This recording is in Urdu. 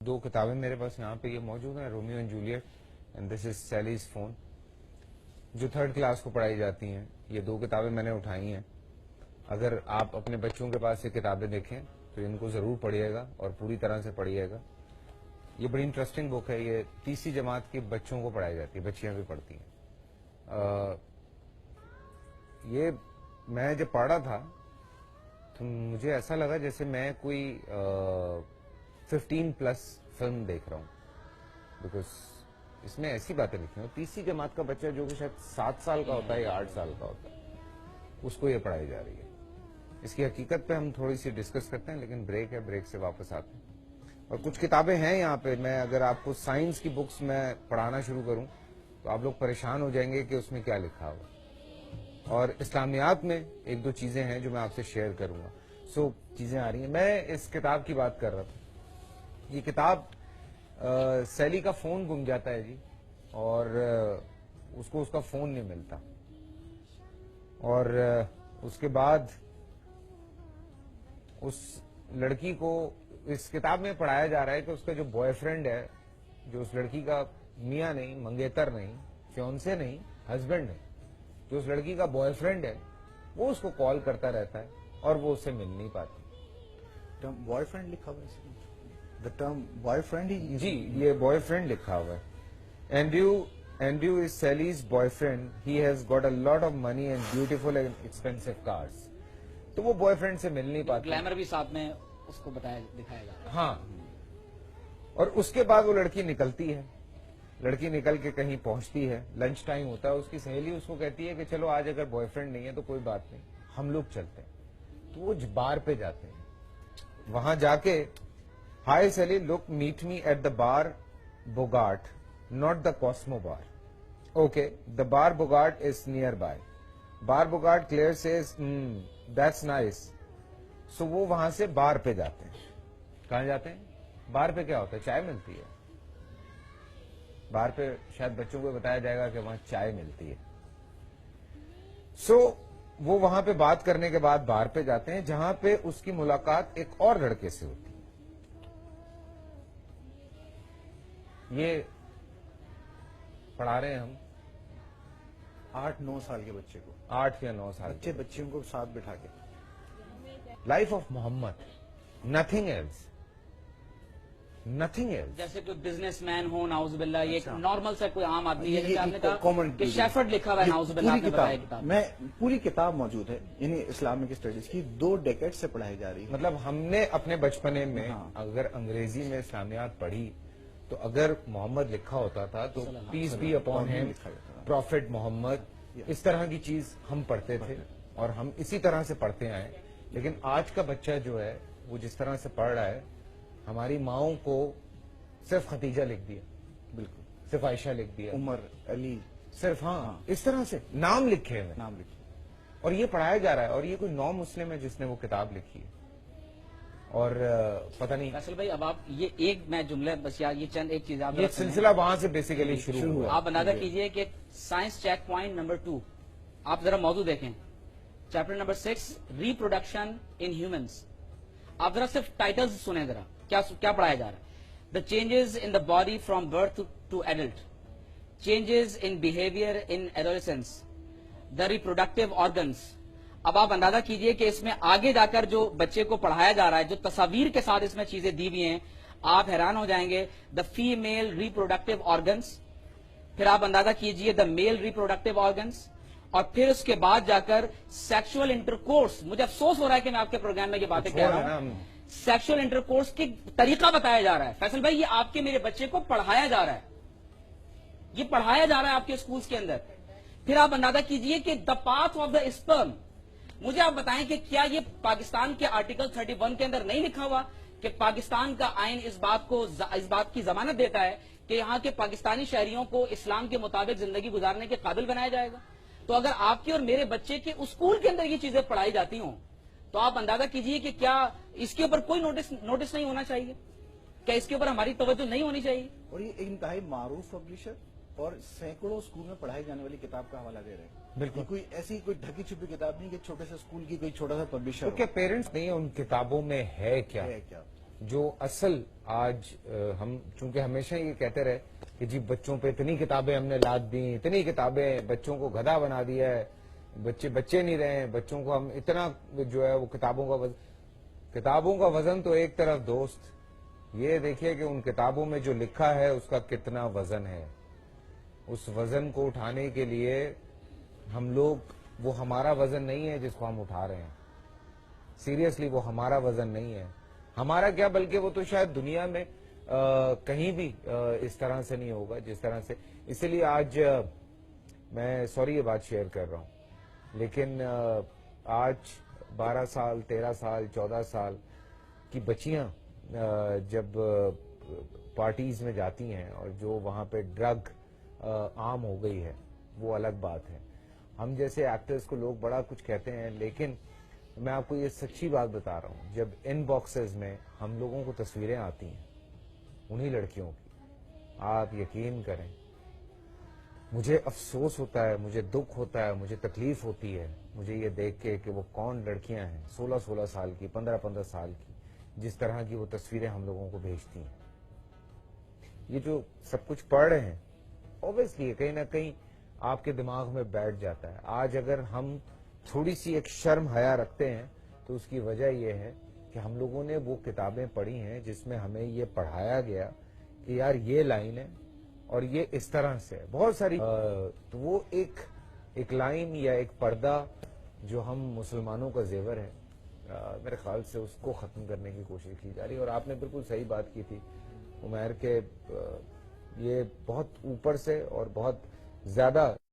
دو کتابیں میرے پاس یہاں پہ یہ موجود ہیں, Romeo and Juliet and this is Sally's phone, جو 3rd کلاس کو پڑھائی جاتی ہیں. یہ دو کتابیں میں نے اٹھائی ہیں. اگر آپ اپنے بچوں کے پاس یہ کتابیں دیکھیں تو ان کو ضرور پڑھیے گا اور پوری طرح سے پڑھیے گا. یہ بڑی انٹرسٹنگ بک ہے. یہ 3ری جماعت کے بچوں کو پڑھائی جاتی ہے, بچیاں بھی پڑھتی ہیں. یہ میں جب پڑھا تھا تو مجھے ایسا لگا جیسے میں کوئی 15+ فلم دیکھ رہا ہوں, بیکاز اس میں ایسی باتیں لکھی ہیں. 3ری جماعت کا بچہ جو کہ شاید 7 سال کا ہوتا ہے یا 8 سال کا ہوتا ہے, اس کو یہ پڑھائی جا رہی ہے. اس کی حقیقت پہ ہم تھوڑی سی ڈسکس کرتے ہیں, لیکن بریک ہے, بریک سے واپس آتے ہیں. اور کچھ کتابیں ہیں یہاں پہ, میں اگر آپ کو سائنس کی بکس میں پڑھانا شروع کروں تو آپ لوگ پریشان ہو جائیں گے کہ اس میں کیا لکھا ہوا. اور اسلامیات میں 1-2 چیزیں ہیں جو میں آپ سے شیئر کروں گا. سو چیزیں آ رہی ہیں. میں اس کتاب کی بات کر رہا تھا. یہ کتاب سیلی کا فون گم جاتا ہے جی, اور اس کو اس کا فون نہیں ملتا, اور اس کے بعد اس لڑکی کو اس کتاب میں پڑھایا جا رہا ہے کہ اس کا جو بوائے فرینڈ ہے, جو اس لڑکی کا میاں نہیں, منگیتر نہیں, فیونسے نہیں, ہسبینڈ نہیں, جو اس لڑکی کا بوائے فرینڈ ہے, وہ اس کو کال کرتا رہتا ہے اور وہ اس سے مل نہیں پاتی. ٹرم بوائے فرینڈ لکھا ہوا ہے, دا ٹرم بوائے فرینڈ ہی جی, یہ بوائے فرینڈ لکھا ہوا ہے. Andrew is Sally's boyfriend. He has got a lot of money and beautiful and expensive cars. تو وہ بوائے فرینڈ سے مل نہیں پاتی. گلیمر بھی ساتھ میں اس کو دکھایا جا رہا ہے. ہاں, اور اس کے بعد وہ لڑکی نکلتی ہے. لڑکی نکل کے کہیں پہنچتی ہے, لنچ ٹائم ہوتا ہے, اس کی سہیلی اس کو کہتی ہے کہ چلو آج اگر بوائے فرینڈ نہیں ہے تو کوئی بات نہیں, ہم لوگ چلتے ہیں. تو وہ بار پہ جاتے ہیں. وہاں جا کے, hi Sally, look meet me at the bar Bogart, not the Cosmo bar. Okay, the bar Bogart is nearby. Bar Bogart Claire says that's nice. So وہ وہاں سے بار پہ جاتے ہیں. کہاں جاتے ہیں؟ بار پہ کیا ہوتا ہے؟ چائے ملتی ہے. بار پہ شاید بچوں کو بتایا جائے گا کہ وہاں چائے ملتی ہے. سو وہ وہاں پہ بات کرنے کے بعد بار پہ جاتے ہیں, جہاں پہ اس کی ملاقات ایک اور لڑکے سے ہوتی ہے. یہ پڑھا رہے ہیں ہم 8-9 سال کے بچے کو, 8 یا 9 سال کے بچیوں کو ساتھ بٹھا کے. Life of Muhammad, nothing else, nothing else. جیسے کوئی بزنس مین ہو, ناؤز باللہ, یہ ایک نارمل سا کوئی عام آدمی ہے, جیسے آپ نے کہا کامن کہ شیفرڈ لکھا ہوا ہے, ناؤز باللہ, آپ نے بتایا کتاب میں پوری کتاب موجود ہے, یعنی اسلامک اسٹڈیز کی 2 ڈیکیڈ سے پڑھائی جا رہی ہے. مطلب ہم نے اپنے بچپنے میں اگر انگریزی میں اسلامیات پڑھی تو اگر محمد لکھا ہوتا تھا تو peace be upon him, prophet Muhammad, اس طرح کی چیز ہم پڑھتے تھے اور ہم اسی طرح سے پڑھتے آئے. لیکن آج کا بچہ جو ہے وہ جس طرح سے پڑھ رہا ہے, ہماری ماؤں کو صرف ختیجہ لکھ دیا, بالکل, صرف عائشہ لکھ دیا, عمر, علی, صرف ہاں اس طرح سے نام لکھے ہوئے, نام لکھے, اور یہ پڑھایا جا رہا ہے. اور یہ کوئی نو مسلم ہے جس نے وہ کتاب لکھی ہے, اور پتہ نہیں. فیصل بھائی, اب آپ یہ ایک میں جملہ بس, یا یہ چند ایک چیز آپ یہ سلسلہ وہاں سے بیسیکلی شروع ہوا. آپ اندازہ کیجئے کہ سائنس چیک پوائنٹ نمبر 2, آپ ذرا موضوع دیکھیں, chapter number 6, reproduction in humans. آپ ذرا صرف ٹائٹل سنیں, ذرا کیا پڑھایا جا رہا ہے. The changes in the body from birth to adult, changes in behaviour in adolescence, the reproductive organs. اب آپ اندازہ کیجئے کہ اس میں آگے جا کر جو بچے کو پڑھایا جا رہا ہے, جو تصاویر کے ساتھ اس میں چیزیں دی ہوئی ہیں, آپ حیران ہو جائیں گے. دا فیمیل ریپروڈکٹیو آرگنس, پھر آپ اندازہ کیجئے دا میل ریپروڈکٹیو آرگنس, اور پھر اس کے بعد جا کر سیکشل انٹرکورس. مجھے افسوس ہو رہا ہے کہ میں آپ کے پروگرام میں یہ باتیں کہہ رہا ہوں. سیکشل انٹرکورس کی طریقہ بتایا جا رہا ہے. فیصل بھائی, یہ آپ کے میرے بچے کو پڑھایا جا رہا ہے, یہ پڑھایا جا رہا ہے آپ کے اسکولز کے اندر. پھر آپ اندازہ کیجئے کہ the path of the sperm. مجھے آپ بتائیں کہ کیا یہ پاکستان کے آرٹیکل 31 کے اندر نہیں لکھا ہوا کہ پاکستان کا آئین اس بات کی ضمانت دیتا ہے کہ یہاں کے پاکستانی شہریوں کو اسلام کے مطابق زندگی گزارنے کے قابل بنایا جائے گا. تو اگر آپ کے اور میرے بچے کے اسکول کے اندر یہ چیزیں پڑھائی جاتی ہوں تو آپ اندازہ کیجئے کہ کیا اس کے اوپر کوئی نوٹس نہیں ہونا چاہیے, کیا اس کے اوپر ہماری توجہ نہیں ہونی چاہیے. اور یہ انتہائی معروف پبلشر اور سینکڑوں اسکول میں پڑھائی جانے والی کتاب کا حوالہ دے رہے ہیں. بالکل, کوئی ایسی کوئی ڈھکی چھپی کتاب نہیں کہ چھوٹے سے اسکول کی کوئی چھوٹا سا پبلشر. کیونکہ پیرنٹس نہیں, ان کتابوں میں ہے کیا, جو اصل آج ہم چونکہ ہمیشہ یہ کہتے رہے کہ جی بچوں پہ اتنی کتابیں ہم نے لاد دی، اتنی کتابیں، بچوں کو گدھا بنا دیا ہے، بچے نہیں رہے ہیں، بچوں کو ہم اتنا جو ہے وہ کتابوں کا وزن تو ایک طرف دوست، یہ دیکھیے کہ ان کتابوں میں جو لکھا ہے اس کا کتنا وزن ہے. اس وزن کو اٹھانے کے لیے ہم لوگ، وہ ہمارا وزن نہیں ہے جس کو ہم اٹھا رہے ہیں، سیریسلی وہ ہمارا وزن نہیں ہے. ہمارا کیا، بلکہ وہ تو شاید دنیا میں کہیں بھی اس طرح سے نہیں ہوگا جس طرح سے. اسی لیے آج میں سوری یہ بات شیئر کر رہا ہوں، لیکن آج 12 سال 13 سال 14 سال کی بچیاں جب پارٹیز میں جاتی ہیں اور جو وہاں پہ ڈرگ عام ہو گئی ہے وہ الگ بات ہے. ہم جیسے ایکٹرز کو لوگ بڑا کچھ کہتے ہیں، لیکن میں آپ کو یہ سچی بات بتا رہا ہوں، جب ان باکسز میں ہم لوگوں کو تصویریں آتی ہیں انہی لڑکیوں کی، آپ یقین کریں مجھے افسوس ہوتا ہے، مجھے دکھ ہوتا ہے، مجھے تکلیف ہوتی ہے مجھے یہ دیکھ کے کہ وہ کون لڑکیاں ہیں 16 سال کی، 15 سال کی، جس طرح کی وہ تصویریں ہم لوگوں کو بھیجتی ہیں. یہ جو سب کچھ پڑھ رہے ہیں اوبیسلی کہیں نہ کہیں آپ کے دماغ میں بیٹھ جاتا ہے. آج اگر ہم تھوڑی سی ایک شرم حیا رکھتے ہیں تو اس کی وجہ یہ ہے کہ ہم لوگوں نے وہ کتابیں پڑھی ہیں جس میں ہمیں یہ پڑھایا گیا کہ یار یہ لائن ہے اور یہ اس طرح سے بہت ساری تو وہ ایک لائن یا ایک پردہ جو ہم مسلمانوں کا زیور ہے، میرے خیال سے اس کو ختم کرنے کی کوشش کی جا رہی ہے. اور آپ نے بالکل صحیح بات کی تھی عمیر کہ یہ بہت اوپر سے اور بہت زیادہ